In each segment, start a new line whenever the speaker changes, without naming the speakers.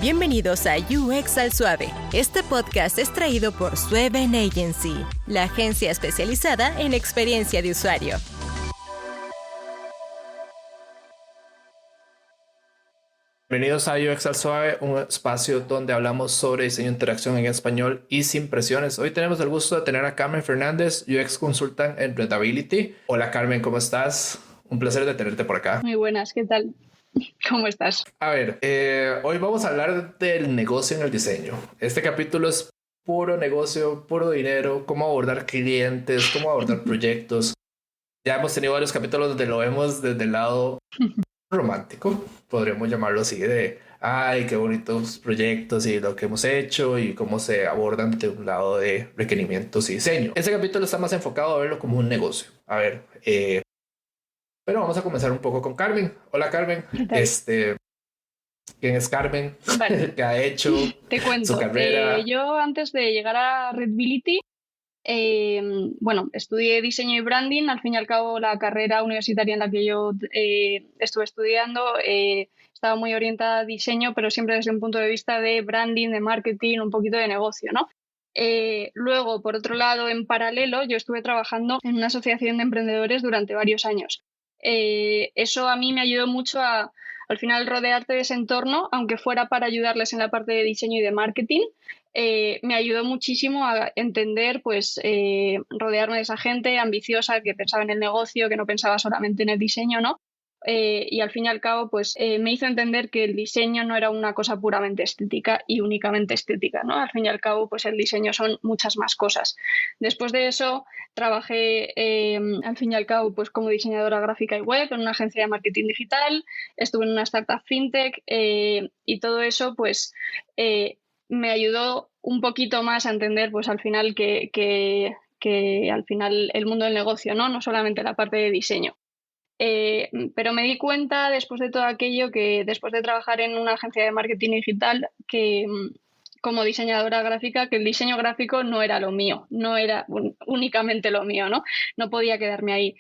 Bienvenidos a UX al Suave. Este podcast es traído por Sueven Agency, la agencia especializada en experiencia de usuario.
Bienvenidos a UX al Suave, un espacio donde hablamos sobre diseño de interacción en español y sin presiones. Hoy tenemos el gusto de tener a Carmen Fernández, UX Consultant en Readability. Hola Carmen, ¿cómo estás? Un placer de tenerte por acá.
Muy buenas, ¿qué tal? ¿Cómo estás?
A ver, hoy vamos a hablar del negocio en el diseño. Este capítulo es puro negocio, puro dinero, cómo abordar clientes, cómo abordar proyectos. Ya hemos tenido varios capítulos donde lo vemos desde el lado romántico, podríamos llamarlo así, de ay, qué bonitos proyectos y lo que hemos hecho y cómo se abordan de un lado de requerimientos y diseño. Este capítulo está más enfocado a verlo como un negocio. A ver, pero vamos a comenzar un poco con Carmen. Hola Carmen, ¿quién es Carmen?
Vale.
¿Qué ha hecho?
Te cuento.
Su carrera.
Yo antes de llegar a Readability, estudié diseño y branding. Al fin y al cabo, la carrera universitaria en la que yo estuve estudiando estaba muy orientada a diseño, pero siempre desde un punto de vista de branding, de marketing, un poquito de negocio, ¿no? Luego, por otro lado, en paralelo, yo estuve trabajando en una asociación de emprendedores durante varios años. Eso a mí me ayudó mucho a, al final, rodearte de ese entorno, aunque fuera para ayudarles en la parte de diseño y de marketing. Me ayudó muchísimo a entender, pues, rodearme de esa gente ambiciosa que pensaba en el negocio, que no pensaba solamente en el diseño, ¿no? Y al fin y al cabo, pues, me hizo entender que el diseño no era una cosa puramente estética y únicamente estética, ¿no? Al fin y al cabo, pues el diseño son muchas más cosas. Después de eso, trabajé, al fin y al cabo, pues como diseñadora gráfica y web en una agencia de marketing digital, estuve en una startup fintech y todo eso, pues, me ayudó un poquito más a entender, pues al final que al final el mundo del negocio, ¿no? No solamente la parte de diseño. Pero me di cuenta después de todo aquello que después de trabajar en una agencia de marketing digital que como diseñadora gráfica que el diseño gráfico no era lo mío, no era únicamente lo mío, ¿no? No podía quedarme ahí.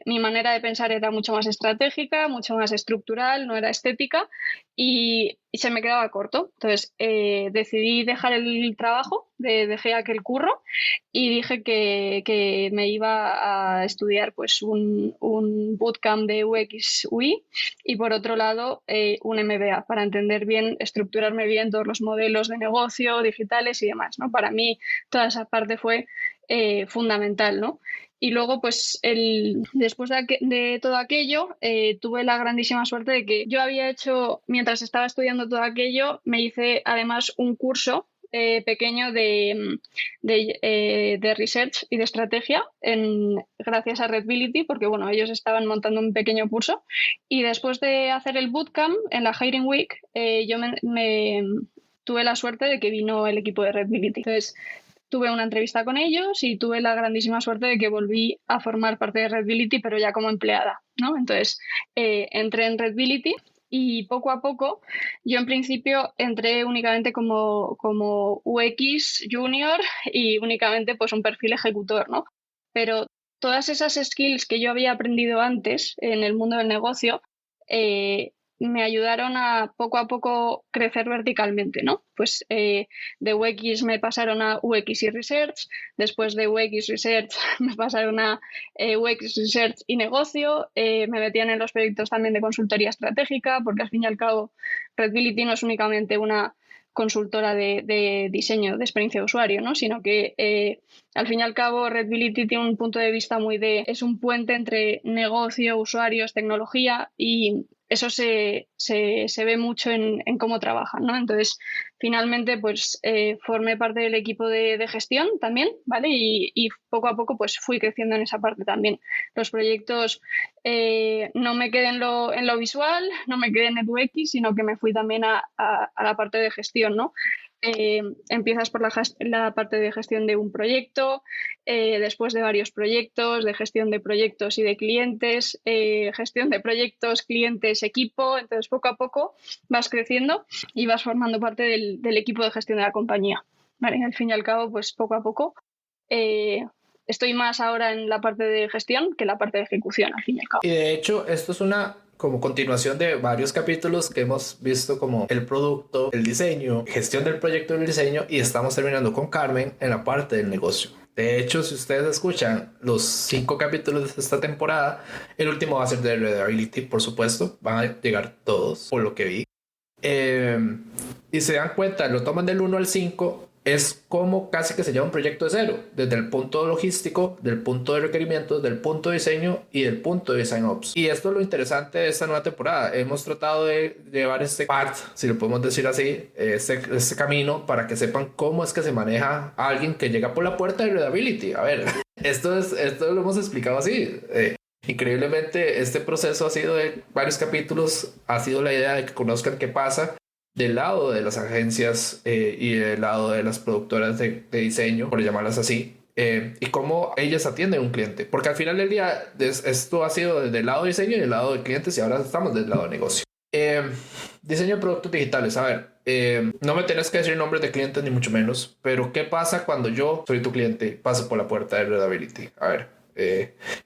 Mi manera de pensar era mucho más estratégica, mucho más estructural, no era estética y se me quedaba corto. Entonces decidí dejar el trabajo, dejé aquel curro y dije que me iba a estudiar pues un bootcamp de UX UI y por otro lado un MBA para entender bien, estructurarme bien todos los modelos de negocio digitales y demás, ¿no? Para mí toda esa parte fue fundamental, ¿no? Y luego, pues, después de todo aquello, tuve la grandísima suerte de que yo había hecho, mientras estaba estudiando todo aquello, me hice además un curso pequeño de research y de estrategia gracias a Readability, porque bueno, ellos estaban montando un pequeño curso y después de hacer el bootcamp en la Hiring Week, yo tuve la suerte de que vino el equipo de Readability. Entonces, tuve una entrevista con ellos y tuve la grandísima suerte de que volví a formar parte de Readability, pero ya como empleada, ¿no? Entonces, entré en Readability y poco a poco, yo en principio entré únicamente como UX junior y únicamente pues un perfil ejecutor, ¿no? Pero todas esas skills que yo había aprendido antes en el mundo del negocio, me ayudaron a poco crecer verticalmente, ¿no? Pues de UX me pasaron a UX y Research, después de UX Research me pasaron a UX Research y negocio, me metían en los proyectos también de consultoría estratégica, porque al fin y al cabo Readability no es únicamente una consultora de diseño de experiencia de usuario, ¿no? Sino que al fin y al cabo Readability tiene un punto de vista es un puente entre negocio, usuarios, tecnología y eso se ve mucho en cómo trabajan, ¿no? Entonces, finalmente, pues formé parte del equipo de gestión también, ¿vale? Y poco a poco, pues fui creciendo en esa parte también. Los proyectos no me quedé en lo visual, no me quedé en el UX, sino que me fui también a la parte de gestión, ¿no? Empiezas por la parte de gestión de un proyecto, después de varios proyectos, de gestión de proyectos y de clientes, gestión de proyectos, clientes, equipo. Entonces, poco a poco vas creciendo y vas formando parte del equipo de gestión de la compañía. ¿Vale? Al fin y al cabo, pues poco a poco estoy más ahora en la parte de gestión que en la parte de ejecución, al fin y al cabo.
Y de hecho, esto es una como continuación de varios capítulos que hemos visto como el producto, el diseño, gestión del proyecto del diseño, y estamos terminando con Carmen en la parte del negocio. De hecho, si ustedes escuchan los 5 capítulos de esta temporada, el último va a ser de Readability, por supuesto. Van a llegar todos, por lo que vi. Y se dan cuenta, lo toman del 1 al 5, es como casi que se lleva un proyecto de cero, desde el punto logístico, del punto de requerimientos, del punto de diseño y del punto de design ops. Y esto es lo interesante de esta nueva temporada. Hemos tratado de llevar este path, si lo podemos decir así, este camino, para que sepan cómo es que se maneja a alguien que llega por la puerta de Readability. A ver, esto lo hemos explicado así. Increíblemente, este proceso ha sido de varios capítulos, ha sido la idea de que conozcan qué pasa del lado de las agencias y del lado de las productoras de diseño, por llamarlas así, y cómo ellas atienden a un cliente. Porque al final del día, esto ha sido desde el lado de diseño y del lado de clientes, y ahora estamos del lado de negocio. Diseño de productos digitales. A ver, no me tienes que decir nombres de clientes ni mucho menos, pero ¿qué pasa cuando yo soy tu cliente y paso por la puerta de Readability? A ver,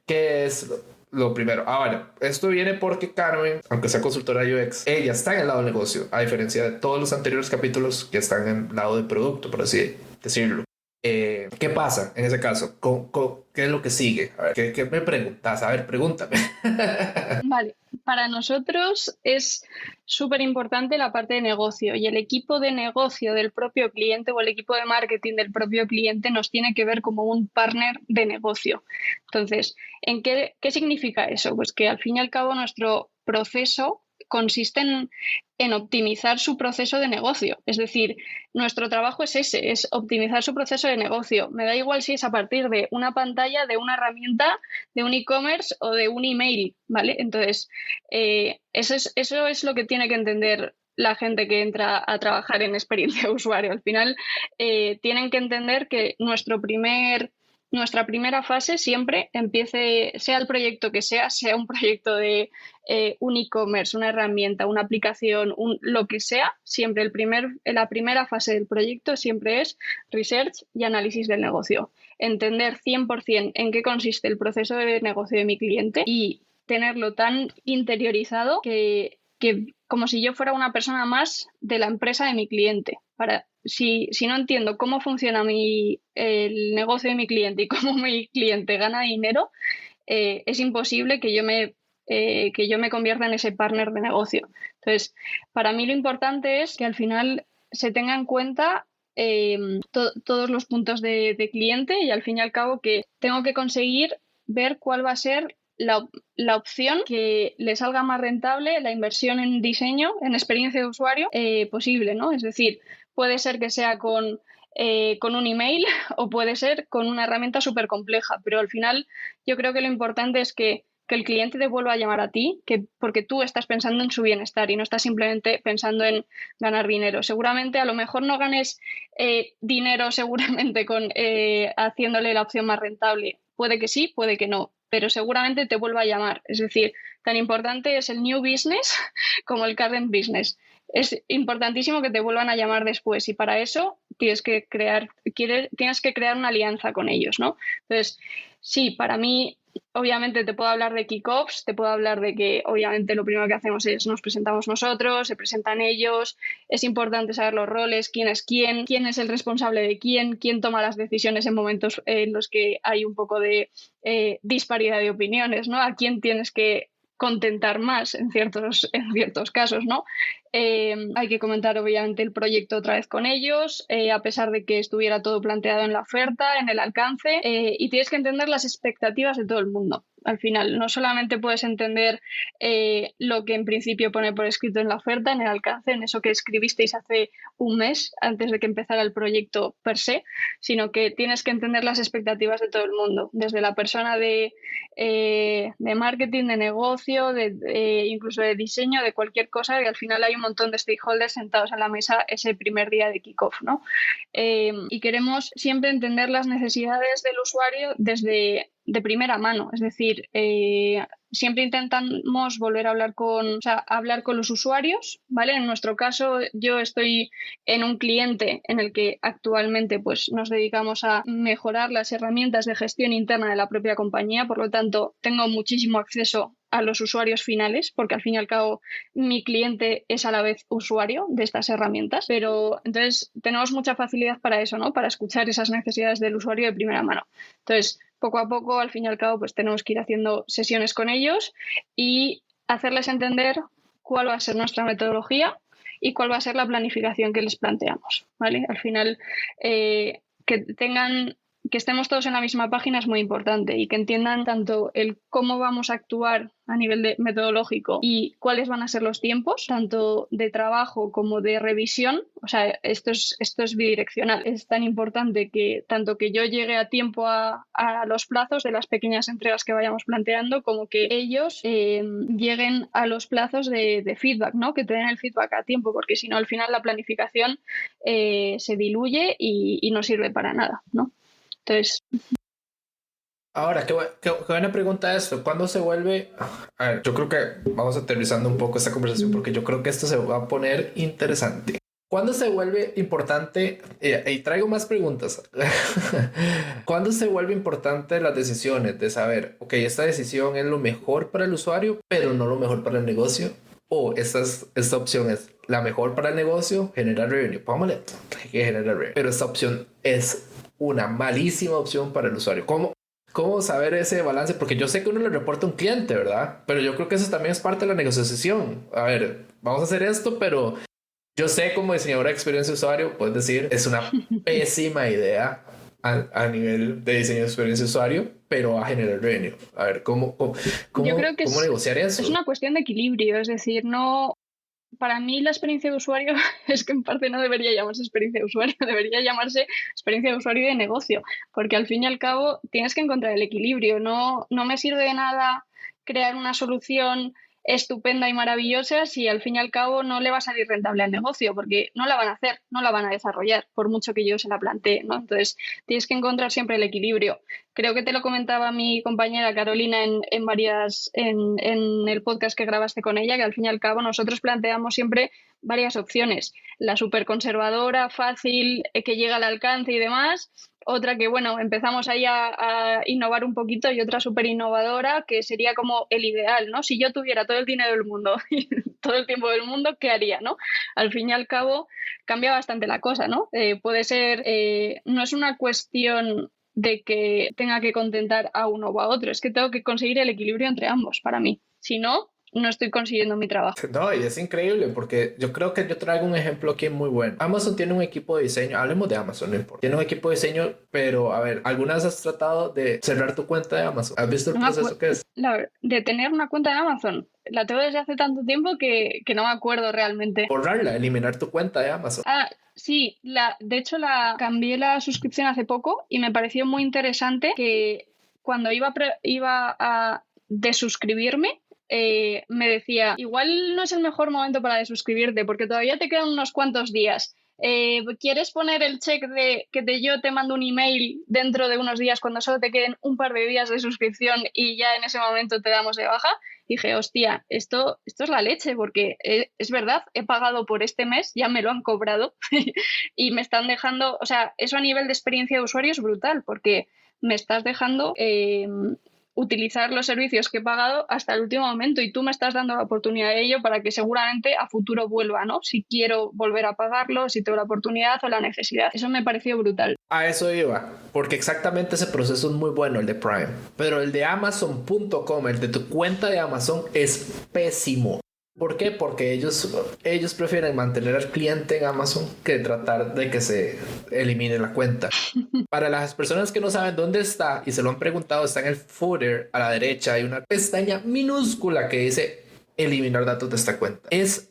¿qué es lo primero? Bueno, esto viene porque Carmen, aunque sea consultora UX, ella está en el lado del negocio, a diferencia de todos los anteriores capítulos que están en el lado de producto, por así decirlo. ¿Qué pasa en ese caso? ¿Qué es lo que sigue? A ver, ¿qué me preguntas? A ver, pregúntame.
Vale, para nosotros es súper importante la parte de negocio, y el equipo de negocio del propio cliente o el equipo de marketing del propio cliente nos tiene que ver como un partner de negocio. Entonces, ¿qué significa eso? Pues que al fin y al cabo nuestro proceso consiste en optimizar su proceso de negocio. Es decir, nuestro trabajo es ese, es optimizar su proceso de negocio. Me da igual si es a partir de una pantalla, de una herramienta, de un e-commerce o de un email, ¿vale? Entonces, eso es lo que tiene que entender la gente que entra a trabajar en experiencia de usuario. Al final, tienen que entender que nuestra primera fase siempre empiece, sea el proyecto que sea un proyecto de un e-commerce, una herramienta, una aplicación, lo que sea, siempre la primera fase del proyecto siempre es research y análisis del negocio. Entender 100% en qué consiste el proceso de negocio de mi cliente y tenerlo tan interiorizado que como si yo fuera una persona más de la empresa de mi cliente. Si no entiendo cómo funciona el negocio de mi cliente y cómo mi cliente gana dinero, es imposible que yo me convierta en ese partner de negocio. Entonces, para mí lo importante es que al final se tenga en cuenta todos los puntos de cliente, y al fin y al cabo que tengo que conseguir ver cuál va a ser la opción que le salga más rentable la inversión en diseño, en experiencia de usuario posible, ¿no? Es decir, puede ser que sea con un email o puede ser con una herramienta súper compleja, pero al final yo creo que lo importante es que el cliente te vuelva a llamar a ti, porque tú estás pensando en su bienestar y no estás simplemente pensando en ganar dinero. Seguramente a lo mejor no ganes dinero seguramente haciéndole la opción más rentable. Puede que sí, puede que no, pero seguramente te vuelva a llamar. Es decir, tan importante es el new business como el current business. Es importantísimo que te vuelvan a llamar después, y para eso tienes que crear una alianza con ellos, ¿no? Entonces, sí, para mí, obviamente te puedo hablar de kickoffs, te puedo hablar de que obviamente lo primero que hacemos es nos presentamos nosotros, se presentan ellos, es importante saber los roles, quién es el responsable de quién toma las decisiones en momentos en los que hay un poco de disparidad de opiniones, ¿no? A quién tienes que contentar más en ciertos casos, ¿no? Hay que comentar obviamente el proyecto otra vez con ellos, a pesar de que estuviera todo planteado en la oferta, en el alcance, y tienes que entender las expectativas de todo el mundo. Al final, no solamente puedes entender lo que en principio pone por escrito en la oferta, en el alcance, en eso que escribisteis hace un mes antes de que empezara el proyecto per se, sino que tienes que entender las expectativas de todo el mundo, desde la persona de marketing, de negocio, incluso de diseño, de cualquier cosa, y al final hay un montón de stakeholders sentados a la mesa ese primer día de kickoff, ¿no? Y queremos siempre entender las necesidades del usuario de primera mano, es decir, siempre intentamos volver a hablar con los usuarios, ¿vale? En nuestro caso, yo estoy en un cliente en el que actualmente pues, nos dedicamos a mejorar las herramientas de gestión interna de la propia compañía, por lo tanto, tengo muchísimo acceso a los usuarios finales, porque al fin y al cabo mi cliente es a la vez usuario de estas herramientas, pero entonces tenemos mucha facilidad para eso, ¿no? Para escuchar esas necesidades del usuario de primera mano. Entonces, poco a poco, al fin y al cabo, pues tenemos que ir haciendo sesiones con ellos y hacerles entender cuál va a ser nuestra metodología y cuál va a ser la planificación que les planteamos, ¿vale? Al final, que estemos todos en la misma página es muy importante y que entiendan tanto el cómo vamos a actuar a nivel metodológico y cuáles van a ser los tiempos, tanto de trabajo como de revisión. O sea, esto es bidireccional. Es tan importante que tanto que yo llegue a tiempo a los plazos de las pequeñas entregas que vayamos planteando, como que ellos lleguen a los plazos de feedback, ¿no? Que te den el feedback a tiempo, porque si no, al final la planificación se diluye y no sirve para nada, ¿no? Entonces...
Ahora, qué buena pregunta esto. ¿Cuándo se vuelve? A ver, yo creo que vamos aterrizando un poco esta conversación porque yo creo que esto se va a poner interesante. ¿Cuándo se vuelve importante? Y traigo más preguntas. ¿Cuándo se vuelve importante las decisiones de saber, ok, esta decisión es lo mejor para el usuario, pero no lo mejor para el negocio? O esta opción es la mejor para el negocio, generar revenue. Vámonos, hay que generar revenue. Pero esta opción es una malísima opción para el usuario. ¿Cómo saber ese balance? Porque yo sé que uno le reporta a un cliente, ¿verdad? Pero yo creo que eso también es parte de la negociación. A ver, vamos a hacer esto, pero yo sé como diseñadora de experiencia de usuario, puedes decir, es una pésima idea a nivel de diseño de experiencia de usuario, pero va a generar revenue. A ver, ¿cómo negociar eso?
Es una cuestión de equilibrio, es decir, no... Para mí la experiencia de usuario es que en parte no debería llamarse experiencia de usuario, debería llamarse experiencia de usuario y de negocio, porque al fin y al cabo tienes que encontrar el equilibrio. No me sirve de nada crear una solución estupenda y maravillosa si al fin y al cabo no le va a salir rentable al negocio, porque no la van a hacer, no la van a desarrollar, por mucho que yo se la plantee, ¿no? Entonces tienes que encontrar siempre el equilibrio. Creo que te lo comentaba mi compañera Carolina en el podcast que grabaste con ella, que al fin y al cabo nosotros planteamos siempre varias opciones. La súper conservadora, fácil, que llega al alcance y demás. Otra que, bueno, empezamos ahí a innovar un poquito y otra súper innovadora que sería como el ideal, ¿no? Si yo tuviera todo el dinero del mundo y todo el tiempo del mundo, ¿qué haría, no? Al fin y al cabo cambia bastante la cosa, ¿no? Puede ser, no es una cuestión de que tenga que contentar a uno o a otro, es que tengo que conseguir el equilibrio entre ambos para mí. Si no, no estoy consiguiendo mi trabajo.
No, y es increíble porque yo creo que yo traigo un ejemplo aquí muy bueno. Amazon tiene un equipo de diseño, hablemos de Amazon, no importa. Tiene un equipo de diseño, pero a ver, ¿alguna vez has tratado de cerrar tu cuenta de Amazon? ¿Has visto el proceso que es?
De tener una cuenta de Amazon. La tengo desde hace tanto tiempo que no me acuerdo realmente.
Borrarla, eliminar tu cuenta de Amazon.
Ah, sí, de hecho cambié la suscripción hace poco y me pareció muy interesante que cuando iba a desuscribirme, me decía, igual no es el mejor momento para desuscribirte porque todavía te quedan unos cuantos días. ¿Quieres poner el check de que yo te mando un email dentro de unos días cuando solo te queden un par de días de suscripción y ya en ese momento te damos de baja? Dije, hostia, esto es la leche porque es verdad, he pagado por este mes, ya me lo han cobrado y me están dejando, o sea, eso a nivel de experiencia de usuario es brutal porque me estás dejando utilizar los servicios que he pagado hasta el último momento y tú me estás dando la oportunidad de ello para que seguramente a futuro vuelva, ¿no? Si quiero volver a pagarlo, si tengo la oportunidad o la necesidad. Eso me pareció brutal.
A eso iba, porque exactamente ese proceso es muy bueno, el de Prime, pero el de Amazon.com, el de tu cuenta de Amazon es pésimo. ¿Por qué? Porque ellos prefieren mantener al cliente en Amazon que tratar de que se elimine la cuenta. Para las personas que no saben dónde está y se lo han preguntado, está en el footer a la derecha. Hay una pestaña minúscula que dice eliminar datos de esta cuenta. Es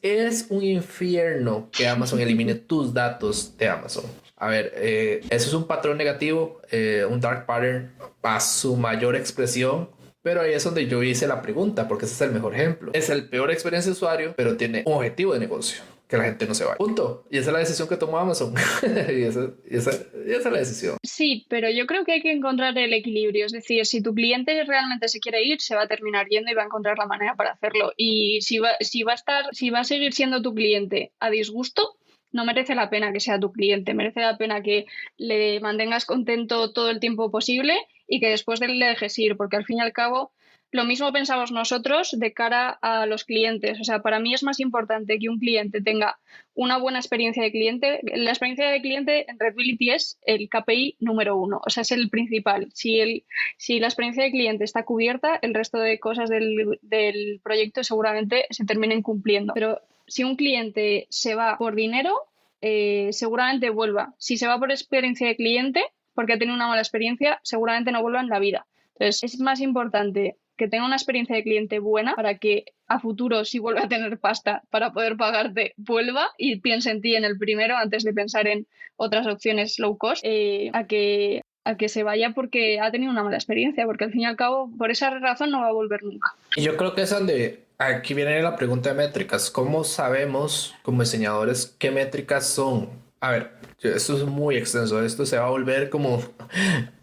un infierno que Amazon elimine tus datos de Amazon. A ver, eso es un patrón negativo, un dark pattern a su mayor expresión. Pero ahí es donde yo hice la pregunta, porque ese es el mejor ejemplo. Es el peor experiencia de usuario, pero tiene un objetivo de negocio, que la gente no se vaya. Punto. Y esa es la decisión que tomó Amazon. y esa es la decisión.
Sí, pero yo creo que hay que encontrar el equilibrio. Es decir, si tu cliente realmente se quiere ir, se va a terminar yendo y va a encontrar la manera para hacerlo. Y si va a seguir siendo tu cliente a disgusto, no merece la pena que sea tu cliente. Merece la pena que le mantengas contento todo el tiempo posible y que después le dejes ir, porque al fin y al cabo lo mismo pensamos nosotros de cara a los clientes. O sea, para mí es más importante que un cliente tenga una buena experiencia de cliente. La experiencia de cliente en Readability es el KPI número 1, o sea, es el principal. Si la experiencia de cliente está cubierta, el resto de cosas del proyecto seguramente se terminen cumpliendo. Pero si un cliente se va por dinero, seguramente vuelva. Si se va por experiencia de cliente, porque ha tenido una mala experiencia, seguramente no vuelva en la vida. Entonces, es más importante que tenga una experiencia de cliente buena para que a futuro, si vuelve a tener pasta para poder pagarte, vuelva y piense en ti en el primero antes de pensar en otras opciones low cost, a que se vaya porque ha tenido una mala experiencia, porque al fin y al cabo, por esa razón no va a volver nunca.
Y yo creo que es donde aquí viene la pregunta de métricas. ¿Cómo sabemos como diseñadores qué métricas son? A ver, esto es muy extenso. Esto se va a volver como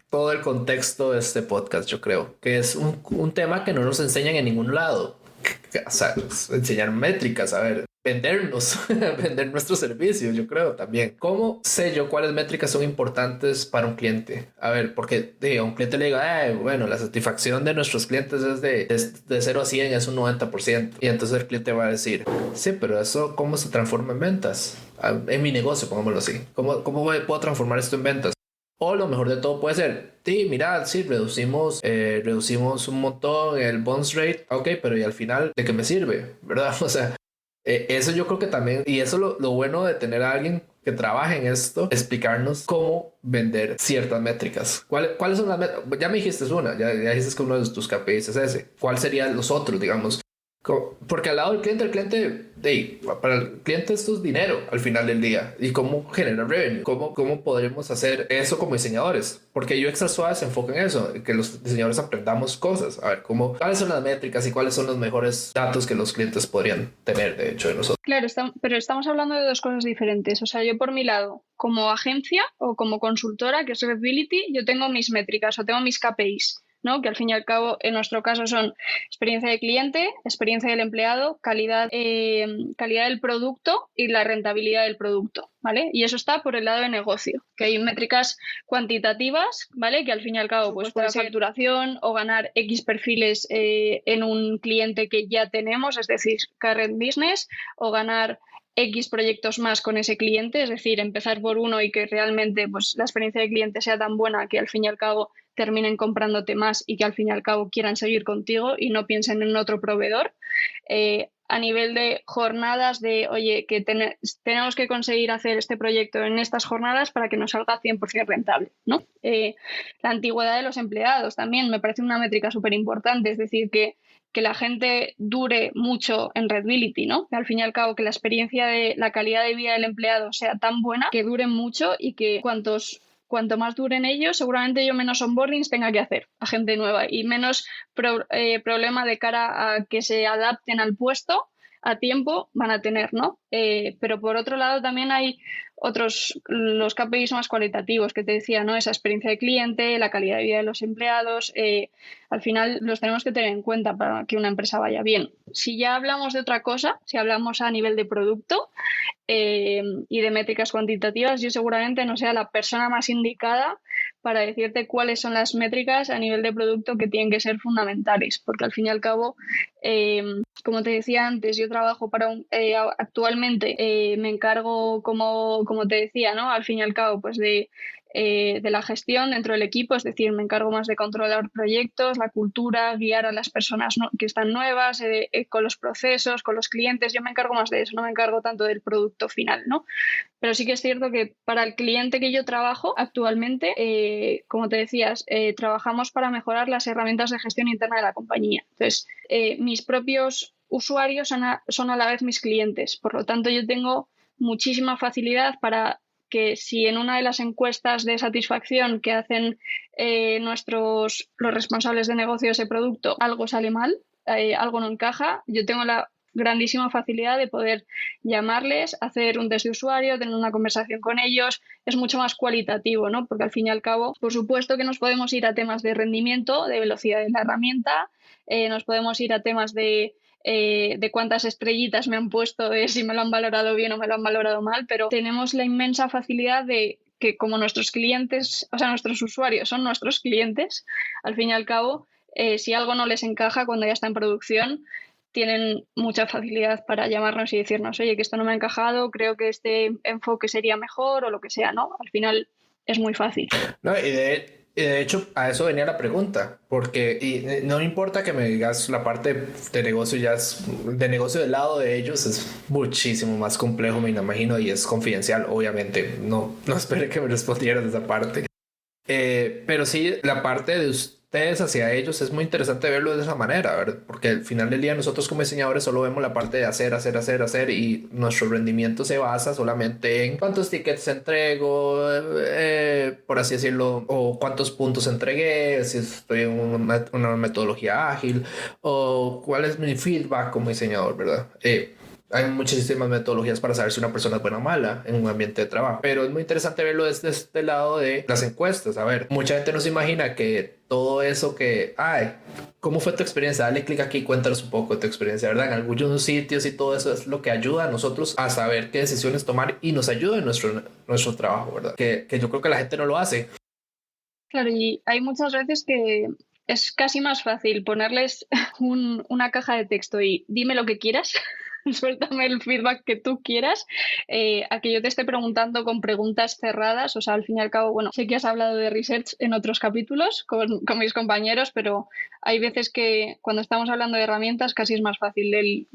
todo el contexto de este podcast, yo creo. Que es un tema que no nos enseñan en ningún lado. O sea, enseñar métricas, a ver, vendernos, vender nuestros servicios, yo creo también. ¿Cómo sé yo cuáles métricas son importantes para un cliente? A ver, porque a un cliente le diga, bueno, la satisfacción de nuestros clientes es de 0 a 100, es un 90%. Y entonces el cliente va a decir, sí, pero eso, ¿cómo se transforma en ventas? En mi negocio, pongámoslo así. ¿Cómo puedo transformar esto en ventas? O lo mejor de todo puede ser, sí, mira, sí, reducimos un montón el bounce rate, ok, pero ¿y al final de qué me sirve? ¿Verdad? O sea, eso yo creo que también, y eso lo bueno de tener a alguien que trabaje en esto, explicarnos cómo vender ciertas métricas. ¿Cuáles son las métricas? Ya me dijiste una, ya dijiste que uno de tus KPIs es ese. ¿Cuáles serían los otros, digamos? Porque al lado del cliente, para el cliente esto es dinero al final del día. ¿Y cómo generar revenue? ¿Cómo podremos hacer eso como diseñadores? Porque UX Suave se enfoca en eso, que los diseñadores aprendamos cosas. A ver, cuáles son las métricas y cuáles son los mejores datos que los clientes podrían tener, de hecho, de nosotros.
Claro, pero estamos hablando de dos cosas diferentes. O sea, yo por mi lado, como agencia o como consultora, que es Readability, yo tengo mis métricas o tengo mis KPIs, ¿no? Que al fin y al cabo en nuestro caso son experiencia de cliente, experiencia del empleado, calidad del producto y la rentabilidad del producto, ¿vale? Y eso está por el lado de negocio, que hay métricas cuantitativas, ¿vale? Que al fin y al cabo pues puede ser facturación o ganar X perfiles en un cliente que ya tenemos, es decir, current business, o ganar X proyectos más con ese cliente, es decir, empezar por uno y que realmente pues, la experiencia de cliente sea tan buena que al fin y al cabo terminen comprándote más y que al fin y al cabo quieran seguir contigo y no piensen en otro proveedor. A nivel de jornadas de, oye, que tenemos que conseguir hacer este proyecto en estas jornadas para que nos salga 100% rentable, ¿no? La antigüedad de los empleados también me parece una métrica súper importante, es decir, que la gente dure mucho en Readability, ¿no? Que al fin y al cabo que la experiencia de la calidad de vida del empleado sea tan buena que duren mucho y que cuanto más duren ellos, seguramente yo menos onboardings tenga que hacer a gente nueva y menos problema de cara a que se adapten al puesto a tiempo van a tener, ¿no? Pero por otro lado también hay los KPIs más cualitativos que te decía, ¿no? Esa experiencia de cliente, la calidad de vida de los empleados, al final los tenemos que tener en cuenta para que una empresa vaya bien. Si ya hablamos de otra cosa, si hablamos a nivel de producto y de métricas cuantitativas, yo seguramente no sea la persona más indicada para decirte cuáles son las métricas a nivel de producto que tienen que ser fundamentales, porque al fin y al cabo, como te decía antes, yo trabajo actualmente me encargo, como te decía, ¿no? Al fin y al cabo, pues de la gestión dentro del equipo, es decir, me encargo más de controlar proyectos, la cultura, guiar a las personas que están nuevas, con los procesos, con los clientes, yo me encargo más de eso, no me encargo tanto del producto final, ¿no? Pero sí que es cierto que para el cliente que yo trabajo actualmente, como te decías, trabajamos para mejorar las herramientas de gestión interna de la compañía. Entonces, mis propios usuarios son a la vez mis clientes, por lo tanto yo tengo muchísima facilidad para que si en una de las encuestas de satisfacción que hacen los responsables de negocio de ese producto algo sale mal, algo no encaja, yo tengo la grandísima facilidad de poder llamarles, hacer un test de usuario, tener una conversación con ellos, es mucho más cualitativo, ¿no? Porque al fin y al cabo, por supuesto que nos podemos ir a temas de rendimiento, de velocidad de la herramienta, nos podemos ir a temas de cuántas estrellitas me han puesto, de si me lo han valorado bien o me lo han valorado mal, pero tenemos la inmensa facilidad de que como nuestros clientes, o sea, nuestros usuarios son nuestros clientes, al fin y al cabo, Si algo no les encaja cuando ya está en producción, tienen mucha facilidad para llamarnos y decirnos, oye, que esto no me ha encajado, creo que este enfoque sería mejor o lo que sea, ¿no? Al final es muy fácil.
No, y de hecho a eso venía la pregunta, porque no importa que me digas la parte de negocio, de negocio del lado de ellos es muchísimo más complejo, me imagino, y es confidencial, obviamente. No esperé que me respondieras de esa parte. Pero sí, la parte de ustedes hacia ellos es muy interesante verlo de esa manera, ¿verdad? Porque al final del día nosotros como diseñadores solo vemos la parte de hacer y nuestro rendimiento se basa solamente en cuántos tickets entrego, por así decirlo, o cuántos puntos entregué, si estoy en una metodología ágil, o cuál es mi feedback como diseñador, ¿verdad? Hay muchísimas metodologías para saber si una persona es buena o mala en un ambiente de trabajo, pero es muy interesante verlo desde este lado de las encuestas. A ver, mucha gente no se imagina que todo eso ¿cómo fue tu experiencia? Dale clic aquí, cuéntanos un poco de tu experiencia, ¿verdad? En algunos sitios y todo eso es lo que ayuda a nosotros a saber qué decisiones tomar y nos ayuda en nuestro trabajo, ¿verdad? Que yo creo que la gente no lo hace.
Claro, y hay muchas veces que es casi más fácil ponerles una caja de texto y dime lo que quieras, suéltame el feedback que tú quieras, a que yo te esté preguntando con preguntas cerradas. O sea, al fin y al cabo, bueno, sé que has hablado de research en otros capítulos con mis compañeros, pero hay veces que cuando estamos hablando de herramientas casi es más fácil el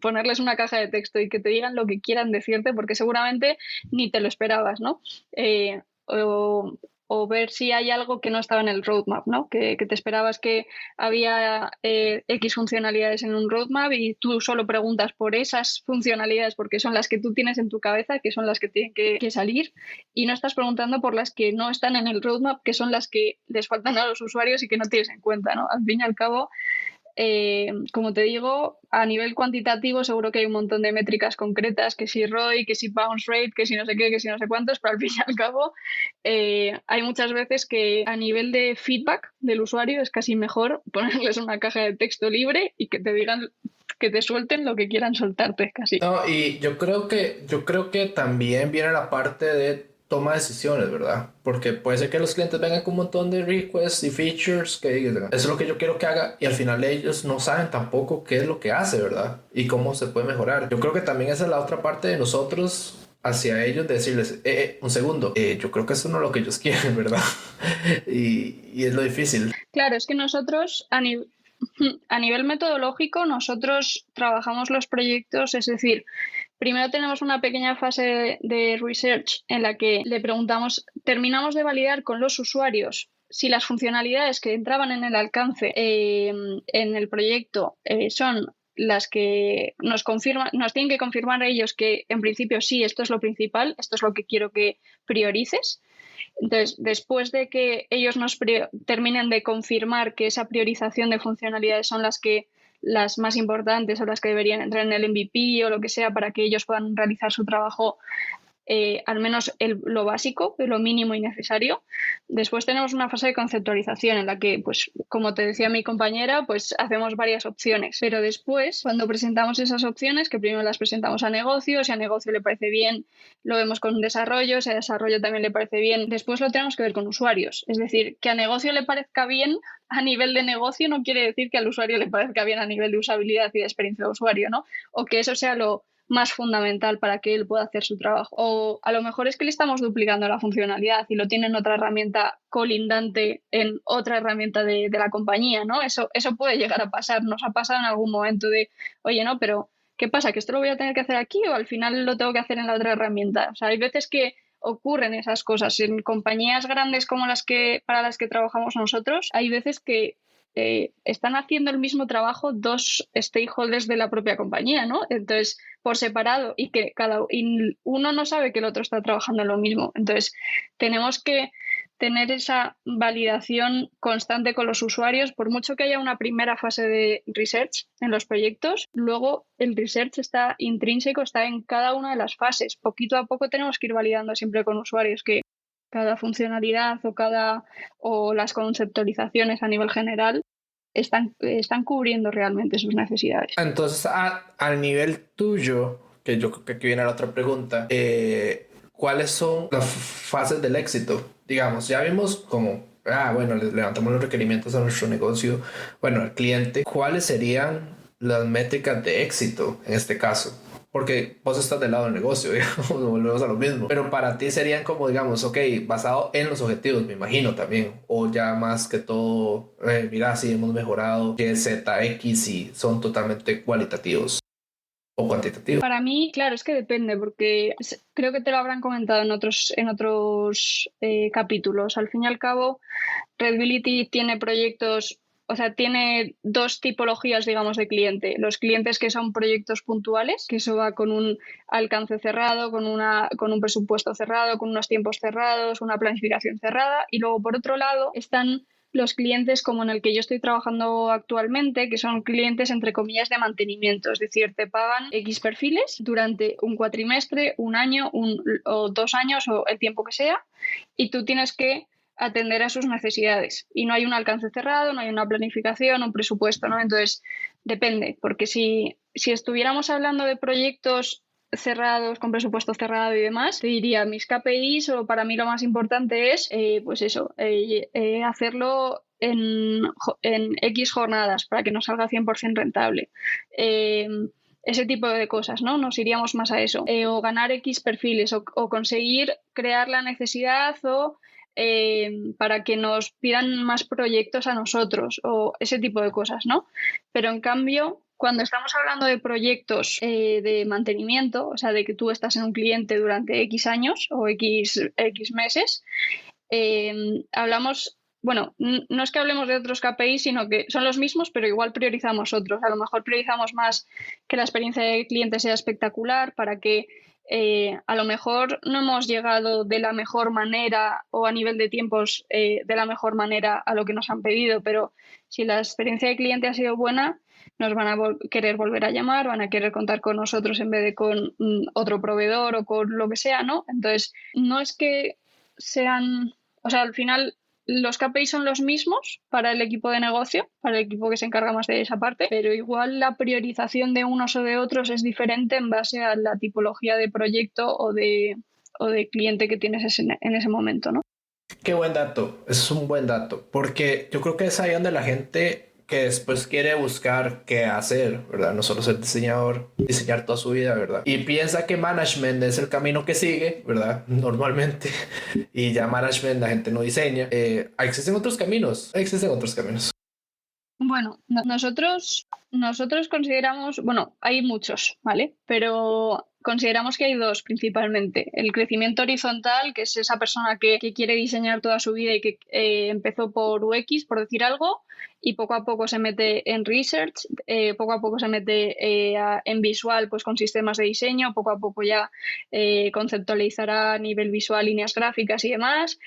ponerles una caja de texto y que te digan lo que quieran decirte, porque seguramente ni te lo esperabas, ¿no? O ver si hay algo que no estaba en el roadmap, ¿no? Que te esperabas que había X funcionalidades en un roadmap y tú solo preguntas por esas funcionalidades porque son las que tú tienes en tu cabeza, que son las que tienen que salir, y no estás preguntando por las que no están en el roadmap, que son las que les faltan a los usuarios y que no tienes en cuenta, ¿no? Al fin y al cabo, como te digo, a nivel cuantitativo seguro que hay un montón de métricas concretas, que si ROI, que si bounce rate, que si no sé qué, que si no sé cuántos, pero al fin y al cabo hay muchas veces que a nivel de feedback del usuario es casi mejor ponerles una caja de texto libre y que te digan, que te suelten lo que quieran soltarte, casi.
No, y yo creo que también viene la parte de toma de decisiones, ¿verdad? Porque puede ser que los clientes vengan con un montón de requests y features que digan, eso es lo que yo quiero que haga, y al final ellos no saben tampoco qué es lo que hace, ¿verdad? Y cómo se puede mejorar. Yo creo que también esa es la otra parte de nosotros hacia ellos, de decirles, un segundo, yo creo que eso no es lo que ellos quieren, ¿verdad? y es lo difícil.
Claro, es que nosotros a nivel metodológico, nosotros trabajamos los proyectos, es decir, primero tenemos una pequeña fase de research en la que le preguntamos, terminamos de validar con los usuarios si las funcionalidades que entraban en el alcance en el proyecto son las que nos tienen que confirmar a ellos que en principio sí, esto es lo principal, esto es lo que quiero que priorices. Entonces, después de que ellos nos terminen de confirmar que esa priorización de funcionalidades son las más importantes o las que deberían entrar en el MVP o lo que sea para que ellos puedan realizar su trabajo, al menos lo básico, lo mínimo y necesario. Después tenemos una fase de conceptualización en la que, pues, como te decía mi compañera, pues hacemos varias opciones. Pero después, cuando presentamos esas opciones, que primero las presentamos a negocio, si a negocio le parece bien, lo vemos con desarrollo, si a desarrollo también le parece bien, después lo tenemos que ver con usuarios. Es decir, que a negocio le parezca bien a nivel de negocio no quiere decir que al usuario le parezca bien a nivel de usabilidad y de experiencia de usuario, ¿no? O que eso sea lo más fundamental para que él pueda hacer su trabajo. O a lo mejor es que le estamos duplicando la funcionalidad y lo tiene en otra herramienta colindante en otra herramienta de la compañía, ¿no? Eso puede llegar a pasar. Nos ha pasado en algún momento de, oye, no, pero ¿qué pasa? ¿Que esto lo voy a tener que hacer aquí o al final lo tengo que hacer en la otra herramienta? O sea, hay veces que ocurren esas cosas. En compañías grandes como para las que trabajamos nosotros, hay veces que están haciendo el mismo trabajo dos stakeholders de la propia compañía, ¿no? Entonces, por separado y que uno no sabe que el otro está trabajando en lo mismo. Entonces, tenemos que tener esa validación constante con los usuarios, por mucho que haya una primera fase de research en los proyectos, luego el research está intrínseco, está en cada una de las fases. Poquito a poco tenemos que ir validando siempre con usuarios que cada funcionalidad o las conceptualizaciones a nivel general están cubriendo realmente sus necesidades.
Entonces, al nivel tuyo, que yo creo que aquí viene la otra pregunta, ¿cuáles son las fases del éxito? Digamos, ya vimos como bueno, le levantamos los requerimientos a nuestro negocio, bueno, al cliente, ¿cuáles serían las métricas de éxito en este caso? Porque vos estás del lado del negocio, digamos, volvemos a lo mismo. Pero para ti serían como, digamos, ok, basado en los objetivos, me imagino también. O ya más que todo, mira, sí hemos mejorado Y, Z, X y son totalmente cualitativos o cuantitativos.
Para mí, claro, es que depende, porque creo que te lo habrán comentado en otros capítulos. Al fin y al cabo, Readability tiene proyectos. O sea, tiene dos tipologías, digamos, de cliente. Los clientes que son proyectos puntuales, que eso va con un alcance cerrado, con un presupuesto cerrado, con unos tiempos cerrados, una planificación cerrada. Y luego, por otro lado, están los clientes como en el que yo estoy trabajando actualmente, que son clientes, entre comillas, de mantenimiento. Es decir, te pagan X perfiles durante un cuatrimestre, un año o 2 años o el tiempo que sea, y tú tienes que atender a sus necesidades y no hay un alcance cerrado, no hay una planificación, un presupuesto, ¿no? Entonces, depende, porque si estuviéramos hablando de proyectos cerrados, con presupuesto cerrado y demás, te diría mis KPIs o para mí lo más importante es, pues eso, hacerlo en X jornadas para que nos salga 100% rentable. Ese tipo de cosas, ¿no? Nos iríamos más a eso. O ganar X perfiles o conseguir crear la necesidad o para que nos pidan más proyectos a nosotros o ese tipo de cosas, ¿no? Pero en cambio, cuando estamos hablando de proyectos de mantenimiento, o sea, de que tú estás en un cliente durante X años o X meses, hablamos, bueno, no es que hablemos de otros KPIs, sino que son los mismos, pero igual priorizamos otros. A lo mejor priorizamos más que la experiencia de cliente sea espectacular para que a lo mejor no hemos llegado de la mejor manera o a nivel de tiempos de la mejor manera a lo que nos han pedido, pero si la experiencia de cliente ha sido buena, nos van a querer volver a llamar, van a querer contar con nosotros en vez de con otro proveedor o con lo que sea, ¿no? Entonces, no es que sean, o sea, al final los KPIs son los mismos para el equipo de negocio, para el equipo que se encarga más de esa parte, pero igual la priorización de unos o de otros es diferente en base a la tipología de proyecto o de cliente que tienes en ese momento, ¿no?
Qué buen dato, es un buen dato, porque yo creo que es ahí donde la gente que después quiere buscar qué hacer, ¿verdad? No solo ser diseñador, diseñar toda su vida, ¿verdad? Y piensa que management es el camino que sigue, ¿verdad? Normalmente. Y ya management la gente no diseña. Existen otros caminos.
Bueno, nosotros consideramos, bueno, hay muchos, ¿vale? Pero consideramos que hay dos principalmente. El crecimiento horizontal, que es esa persona que quiere diseñar toda su vida y que empezó por UX, por decir algo, y poco a poco se mete en research, poco a poco se mete en visual, pues con sistemas de diseño, poco a poco ya conceptualizará a nivel visual líneas gráficas y demás,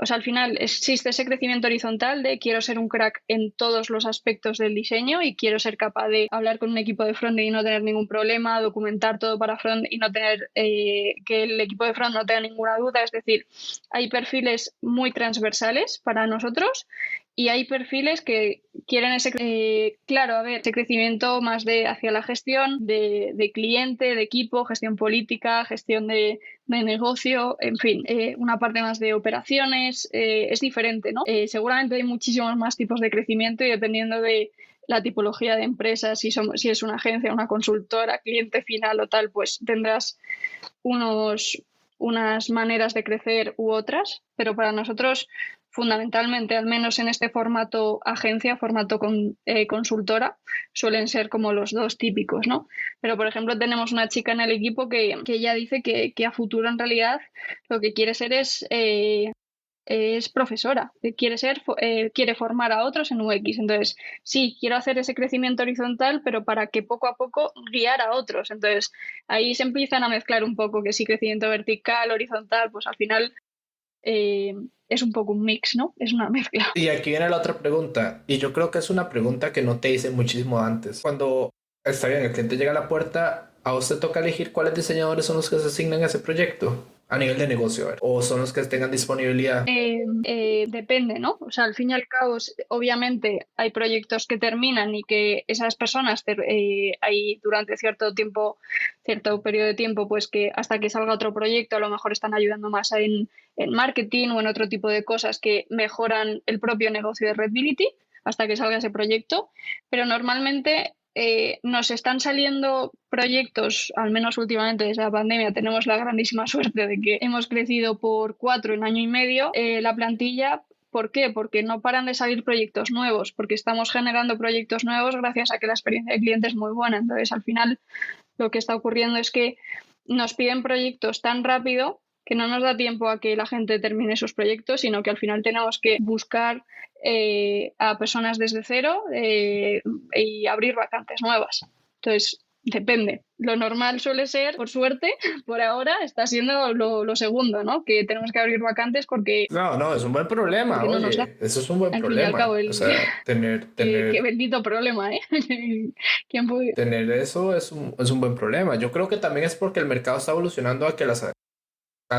o sea, al final existe ese crecimiento horizontal de quiero ser un crack en todos los aspectos del diseño y quiero ser capaz de hablar con un equipo de front y no tener ningún problema, documentar todo para front y no tener que el equipo de front no tenga ninguna duda. Es decir, hay perfiles muy transversales para nosotros y hay perfiles que quieren ese crecimiento más de hacia la gestión de cliente, de equipo, gestión política, gestión de negocio, en fin, una parte más de operaciones, es diferente, ¿no? Seguramente hay muchísimos más tipos de crecimiento y dependiendo de la tipología de empresa, si es una agencia, una consultora, cliente final o tal, pues tendrás unas maneras de crecer u otras, pero para nosotros fundamentalmente, al menos en este formato agencia, formato consultora, suelen ser como los dos típicos, ¿no? Pero, por ejemplo, tenemos una chica en el equipo que ella dice que a futuro en realidad lo que quiere ser es profesora, quiere formar a otros en UX. Entonces, sí, quiero hacer ese crecimiento horizontal, pero para que poco a poco guiar a otros. Entonces, ahí se empiezan a mezclar un poco que sí, crecimiento vertical, horizontal, pues al final es un poco un mix, ¿no? Es una mezcla.
Y aquí viene la otra pregunta, y yo creo que es una pregunta que no te hice muchísimo antes. Cuando está bien, el cliente llega a la puerta, a vos te toca elegir cuáles diseñadores son los que se asignan a ese proyecto. a nivel de negocio? A ver, ¿o son los que tengan disponibilidad?
Depende, ¿no? O sea, al fin y al cabo, obviamente hay proyectos que terminan y que esas personas hay durante cierto tiempo, cierto periodo de tiempo, pues que hasta que salga otro proyecto a lo mejor están ayudando más en marketing o en otro tipo de cosas que mejoran el propio negocio de Redbility hasta que salga ese proyecto, pero normalmente nos están saliendo proyectos, al menos últimamente desde la pandemia, tenemos la grandísima suerte de que hemos crecido por 4 en año y medio la plantilla. ¿Por qué? Porque no paran de salir proyectos nuevos, porque estamos generando proyectos nuevos gracias a que la experiencia del cliente es muy buena. Entonces, al final, lo que está ocurriendo es que nos piden proyectos tan rápido que no nos da tiempo a que la gente termine sus proyectos, sino que al final tenemos que buscar a personas desde cero y abrir vacantes nuevas. Entonces, depende. Lo normal suele ser, por suerte, por ahora está siendo lo segundo, ¿no? Que tenemos que abrir vacantes porque...
No, es un buen problema,
no
oye,
nos da.
eso es un buen
Al
problema.
fin y al cabo,
O sea,
qué bendito problema, ¿eh? ¿Quién puede?
tener eso es un buen problema. Yo creo que también es porque el mercado está evolucionando a que las